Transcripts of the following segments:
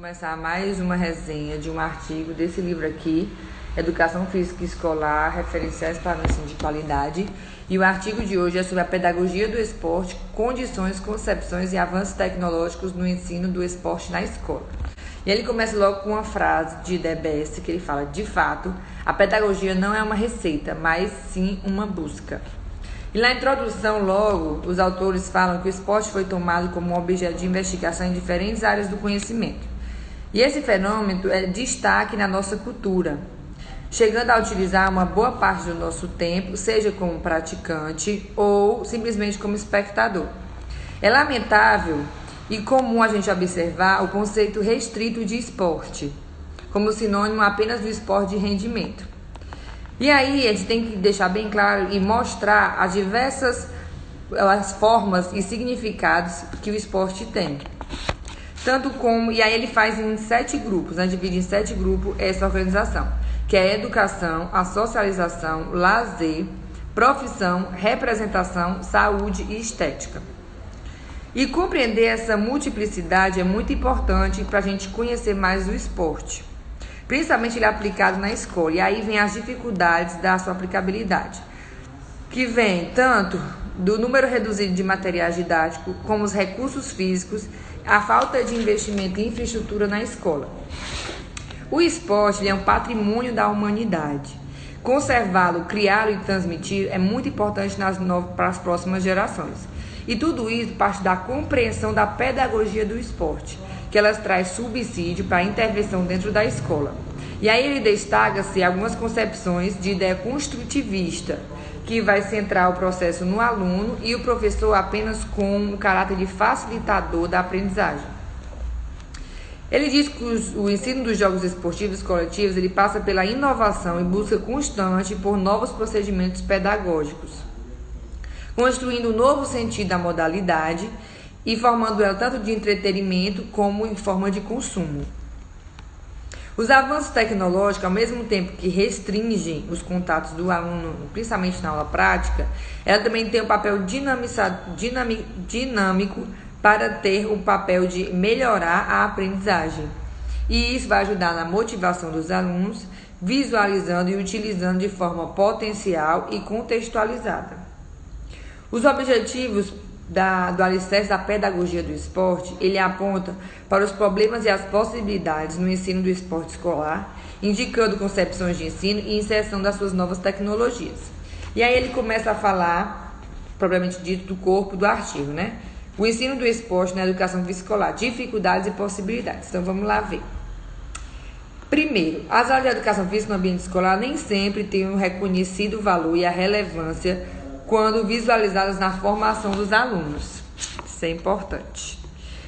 Começar mais uma resenha de um artigo desse livro aqui, Educação Física Escolar, referenciais para o ensino de qualidade. E o artigo de hoje é sobre a pedagogia do esporte, condições, concepções e avanços tecnológicos no ensino do esporte na escola. E ele começa logo com uma frase de DeBesse, que ele fala: de fato, a pedagogia não é uma receita, mas sim uma busca. E na introdução, logo, os autores falam que o esporte foi tomado como um objeto de investigação em diferentes áreas do conhecimento. E esse fenômeno é destaque na nossa cultura, chegando a utilizar uma boa parte do nosso tempo, seja como praticante ou simplesmente como espectador. É lamentável e comum a gente observar o conceito restrito de esporte, como sinônimo apenas do esporte de rendimento. E aí a gente tem que deixar bem claro e mostrar as diversas formas e significados que o esporte tem. E aí ele faz em 7 grupos, né? Divide em 7 grupos essa organização, que é a educação, a socialização, lazer, profissão, representação, saúde e estética. E compreender essa multiplicidade é muito importante para a gente conhecer mais o esporte, principalmente ele é aplicado na escola. E aí vem as dificuldades da sua aplicabilidade, que vem tanto do número reduzido de materiais didáticos, como os recursos físicos, a falta de investimento em infraestrutura na escola. O esporte é um patrimônio da humanidade. Conservá-lo, criá-lo e transmitir é muito importante para as próximas gerações. E tudo isso parte da compreensão da pedagogia do esporte, que elas traz subsídio para a intervenção dentro da escola. E aí ele destaca-se algumas concepções de ideia construtivista, que vai centrar o processo no aluno e o professor apenas com o caráter de facilitador da aprendizagem. Ele diz que o ensino dos jogos esportivos coletivos ele passa pela inovação e busca constante por novos procedimentos pedagógicos, construindo um novo sentido da modalidade e formando ela tanto de entretenimento como em forma de consumo. Os avanços tecnológicos, ao mesmo tempo que restringem os contatos do aluno, principalmente na aula prática, ela também tem um papel dinâmico para ter o papel de melhorar a aprendizagem. E isso vai ajudar na motivação dos alunos, visualizando e utilizando de forma potencial e contextualizada. Os objetivos do alicerce da pedagogia do esporte, ele aponta para os problemas e as possibilidades no ensino do esporte escolar, indicando concepções de ensino e inserção das suas novas tecnologias. E aí ele começa a falar, propriamente dito, do corpo do artigo, né? O ensino do esporte na educação física escolar, dificuldades e possibilidades. Então vamos lá ver. Primeiro, as aulas de educação física no ambiente escolar nem sempre têm um reconhecido valor e a relevância quando visualizadas na formação dos alunos. Isso é importante.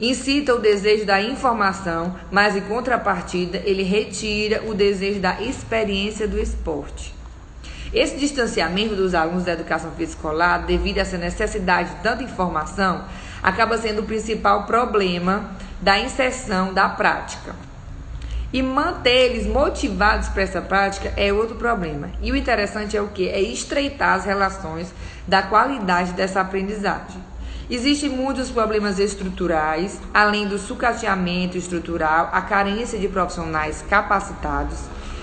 Incita o desejo da informação, mas em contrapartida, ele retira o desejo da experiência do esporte. Esse distanciamento dos alunos da educação física escolar, devido a essa necessidade de tanta informação, acaba sendo o principal problema da inserção da prática. E manter eles motivados para essa prática é outro problema. E o interessante é o quê? É estreitar as relações da qualidade dessa aprendizagem. Existem muitos problemas estruturais, além do sucateamento estrutural, a carência de profissionais capacitados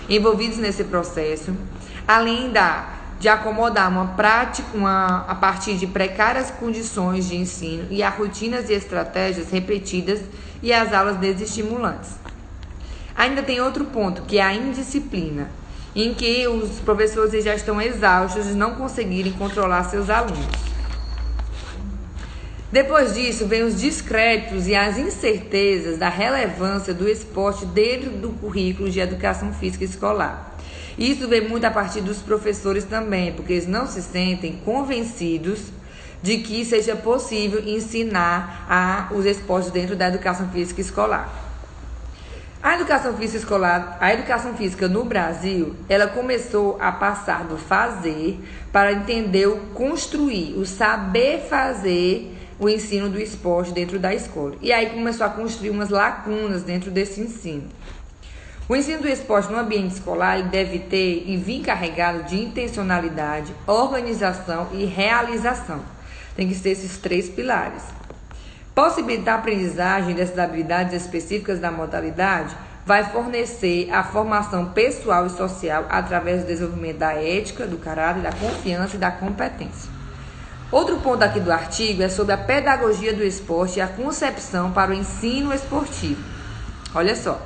envolvidos nesse processo, além de acomodar uma prática a partir de precárias condições de ensino e a rotinas e estratégias repetidas e as aulas desestimulantes. Ainda tem outro ponto, que é a indisciplina, em que os professores já estão exaustos de não conseguirem controlar seus alunos. Depois disso, vem os descréditos e as incertezas da relevância do esporte dentro do currículo de educação física escolar. Isso vem muito a partir dos professores também, porque eles não se sentem convencidos de que seja possível ensinar os esportes dentro da educação física escolar. A educação física no Brasil, ela começou a passar do fazer para entender o construir, o saber fazer o ensino do esporte dentro da escola. E aí começou a construir umas lacunas dentro desse ensino. O ensino do esporte no ambiente escolar ele deve ter e vir carregado de intencionalidade, organização e realização. Tem que ser esses 3 pilares. Possibilitar a aprendizagem dessas habilidades específicas da modalidade vai fornecer a formação pessoal e social através do desenvolvimento da ética, do caráter, da confiança e da competência. Outro ponto aqui do artigo é sobre a pedagogia do esporte e a concepção para o ensino esportivo. Olha só,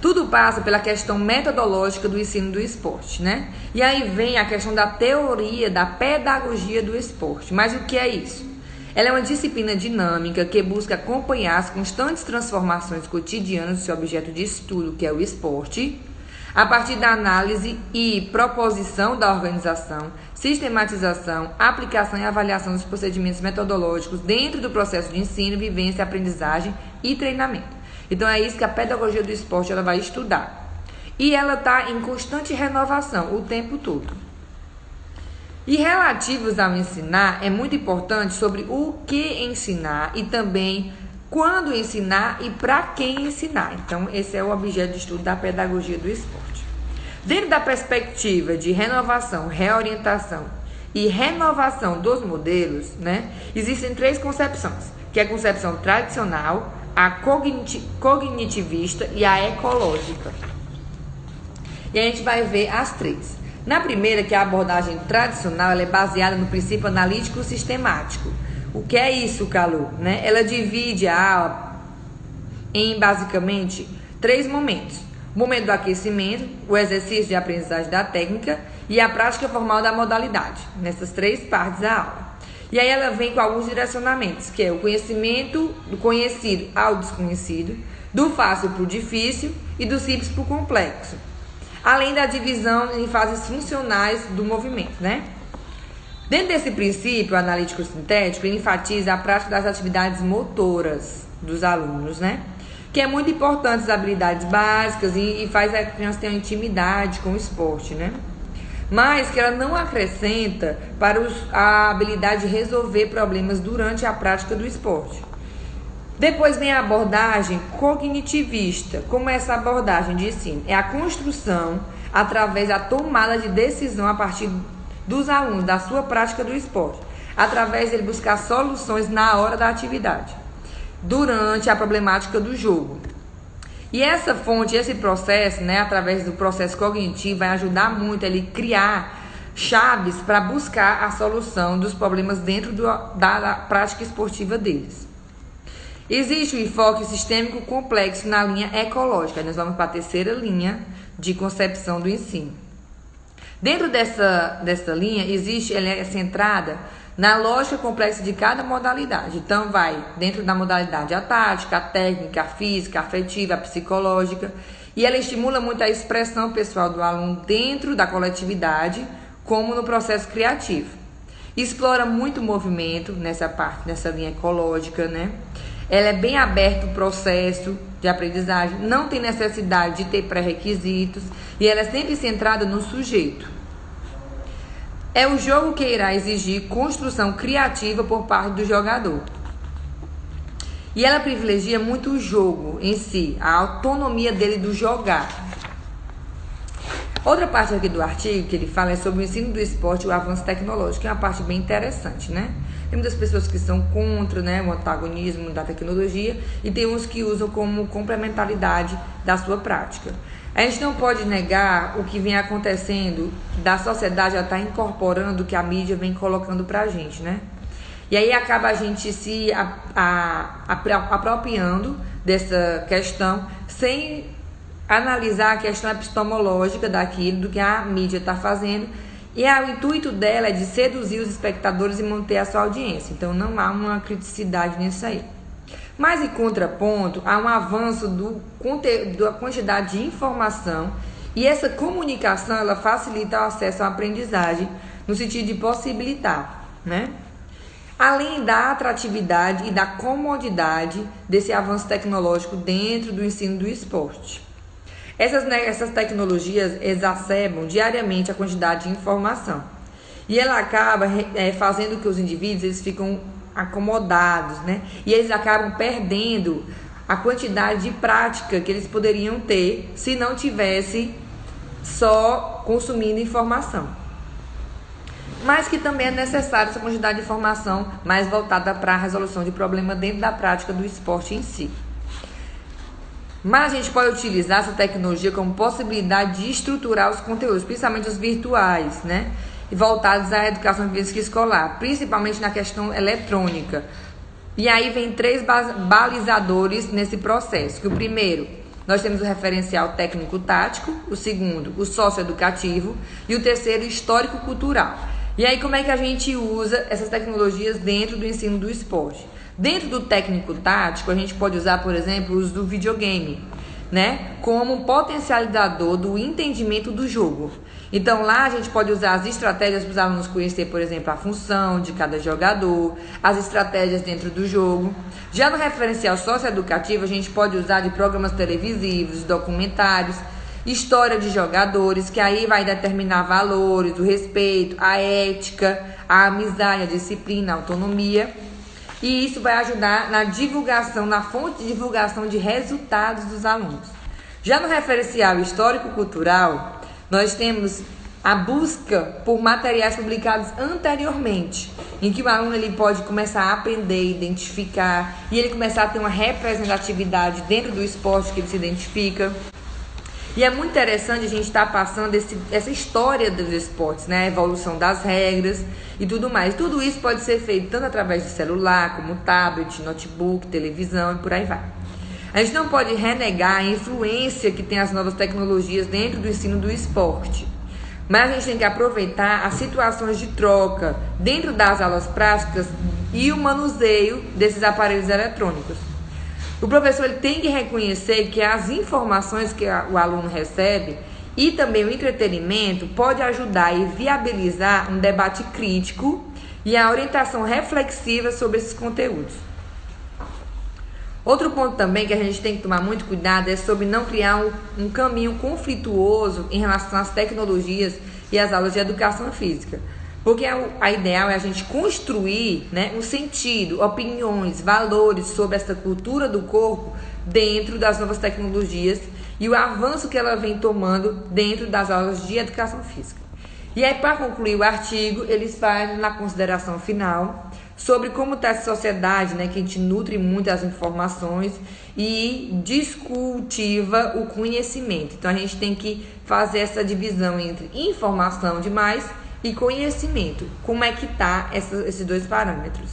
tudo passa pela questão metodológica do ensino do esporte, né? E aí vem a questão da teoria da pedagogia do esporte. Mas o que é isso? Ela é uma disciplina dinâmica que busca acompanhar as constantes transformações cotidianas do seu objeto de estudo, que é o esporte, a partir da análise e proposição da organização, sistematização, aplicação e avaliação dos procedimentos metodológicos dentro do processo de ensino, vivência, aprendizagem e treinamento. Então é isso que a pedagogia do esporte ela vai estudar. E ela está em constante renovação o tempo todo. E relativos ao ensinar, é muito importante sobre o que ensinar e também quando ensinar e para quem ensinar. Então, esse é o objeto de estudo da pedagogia do esporte. Dentro da perspectiva de renovação, reorientação e renovação dos modelos, né, existem 3 concepções, que é a concepção tradicional, a cognitivista e a ecológica. E a gente vai ver as 3. Na primeira, que é a abordagem tradicional, ela é baseada no princípio analítico sistemático. O que é isso, Calu? Né? Ela divide a aula em basicamente 3 momentos. O momento do aquecimento, o exercício de aprendizagem da técnica e a prática formal da modalidade. Nessas 3 partes da aula. E aí ela vem com alguns direcionamentos, que é o conhecimento do conhecido ao desconhecido, do fácil para o difícil e do simples para o complexo. Além da divisão em fases funcionais do movimento, né? Dentro desse princípio analítico-sintético, ele enfatiza a prática das atividades motoras dos alunos, né? Que é muito importante as habilidades básicas e faz a criança ter uma intimidade com o esporte, né? Mas que ela não acrescenta para a habilidade de resolver problemas durante a prática do esporte. Depois vem a abordagem cognitivista. Como é essa abordagem de ensino? É a construção através da tomada de decisão a partir dos alunos, da sua prática do esporte, através de ele buscar soluções na hora da atividade, durante a problemática do jogo. E essa fonte, esse processo, né, através do processo cognitivo, vai ajudar muito a ele criar chaves para buscar a solução dos problemas dentro da prática esportiva deles. Existe um enfoque sistêmico complexo na linha ecológica. Nós vamos para a terceira linha de concepção do ensino. Dentro dessa linha, ela é centrada na lógica complexa de cada modalidade. Então, vai dentro da modalidade a tática, a técnica, a física, a afetiva, a psicológica. E ela estimula muito a expressão pessoal do aluno dentro da coletividade, como no processo criativo. Explora muito o movimento nessa parte, nessa linha ecológica, né? Ela é bem aberta o processo de aprendizagem, não tem necessidade de ter pré-requisitos e ela é sempre centrada no sujeito. É o jogo que irá exigir construção criativa por parte do jogador. E ela privilegia muito o jogo em si, a autonomia dele do jogar. Outra parte aqui do artigo que ele fala é sobre o ensino do esporte e o avanço tecnológico, que é uma parte bem interessante, né? Tem muitas pessoas que são contra, né, o antagonismo da tecnologia e tem uns que usam como complementaridade da sua prática. A gente não pode negar o que vem acontecendo da sociedade, ela está incorporando o que a mídia vem colocando para a gente, né? E aí acaba a gente se apropriando dessa questão sem analisar a questão epistemológica daquilo, do que a mídia está fazendo. E o intuito dela é de seduzir os espectadores e manter a sua audiência. Então, não há uma criticidade nisso aí. Mas, em contraponto, há um avanço da quantidade de informação. E essa comunicação, ela facilita o acesso à aprendizagem, no sentido de possibilitar, né? Além da atratividade e da comodidade desse avanço tecnológico dentro do ensino do esporte. Essas tecnologias exacerbam diariamente a quantidade de informação. E ela acaba fazendo que os indivíduos eles ficam acomodados, né? E eles acabam perdendo a quantidade de prática que eles poderiam ter se não tivesse só consumindo informação. mas que também é necessária essa quantidade de informação mais voltada para a resolução de problemas dentro da prática do esporte em si. Mas a gente pode utilizar essa tecnologia como possibilidade de estruturar os conteúdos, principalmente os virtuais, né? E voltados à educação física escolar, principalmente na questão eletrônica. E aí vem 3 balizadores nesse processo. Que o primeiro, nós temos o referencial técnico-tático, o segundo, o socioeducativo e o terceiro, histórico-cultural. E aí como é que a gente usa essas tecnologias dentro do ensino do esporte? Dentro do técnico-tático, a gente pode usar, por exemplo, o uso do videogame, né? Como um potencializador do entendimento do jogo. Então lá a gente pode usar as estratégias para os alunos conhecer, por exemplo, a função de cada jogador, as estratégias dentro do jogo. Já no referencial socioeducativo, a gente pode usar de programas televisivos, documentários, história de jogadores, que aí vai determinar valores, o respeito, a ética, a amizade, a disciplina, a autonomia. E isso vai ajudar na divulgação, na fonte de divulgação de resultados dos alunos. Já no referencial histórico-cultural, nós temos a busca por materiais publicados anteriormente, em que o aluno ele pode começar a aprender, identificar, e ele começar a ter uma representatividade dentro do esporte que ele se identifica. E é muito interessante a gente estar passando essa história dos esportes, né? A evolução das regras e tudo mais. Tudo isso pode ser feito tanto através de celular, como tablet, notebook, televisão e por aí vai. A gente não pode renegar a influência que tem as novas tecnologias dentro do ensino do esporte. Mas a gente tem que aproveitar as situações de troca dentro das aulas práticas e o manuseio desses aparelhos eletrônicos. O professor ele tem que reconhecer que as informações que o aluno recebe e também o entretenimento pode ajudar e viabilizar um debate crítico e a orientação reflexiva sobre esses conteúdos. Outro ponto também que a gente tem que tomar muito cuidado é sobre não criar um caminho conflituoso em relação às tecnologias e às aulas de educação física. Porque a ideal é a gente construir, né, um sentido, opiniões, valores sobre essa cultura do corpo dentro das novas tecnologias e o avanço que ela vem tomando dentro das aulas de educação física. E aí, para concluir o artigo, eles fazem na consideração final sobre como está essa sociedade, né, que a gente nutre muito as informações e discultiva o conhecimento. Então, a gente tem que fazer essa divisão entre informação demais e conhecimento. Como é que tá esses 2 parâmetros?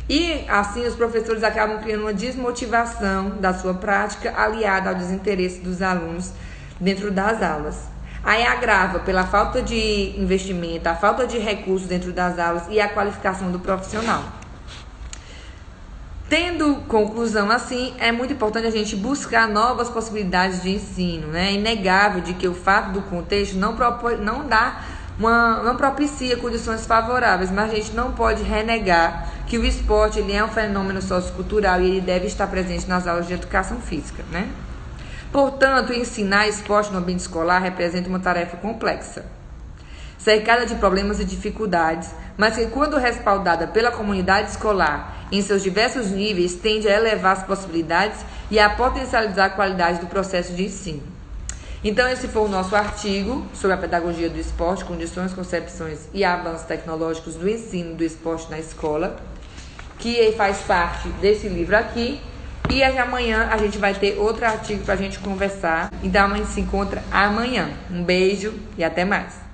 E assim os professores acabam criando uma desmotivação da sua prática aliada ao desinteresse dos alunos dentro das aulas. Aí agrava pela falta de investimento, a falta de recursos dentro das aulas e a qualificação do profissional. Tendo conclusão assim, é muito importante a gente buscar novas possibilidades de ensino, né? É inegável de que o fato do contexto não propicia condições favoráveis, mas a gente não pode renegar que o esporte ele é um fenômeno sociocultural e ele deve estar presente nas aulas de educação física, né? Portanto, ensinar esporte no ambiente escolar representa uma tarefa complexa, cercada de problemas e dificuldades, mas que, quando respaldada pela comunidade escolar em seus diversos níveis, tende a elevar as possibilidades e a potencializar a qualidade do processo de ensino. Então, esse foi o nosso artigo sobre a pedagogia do esporte, condições, concepções e avanços tecnológicos do ensino do esporte na escola, que faz parte desse livro aqui. E amanhã a gente vai ter outro artigo para a gente conversar. Então, a gente se encontra amanhã. Um beijo e até mais.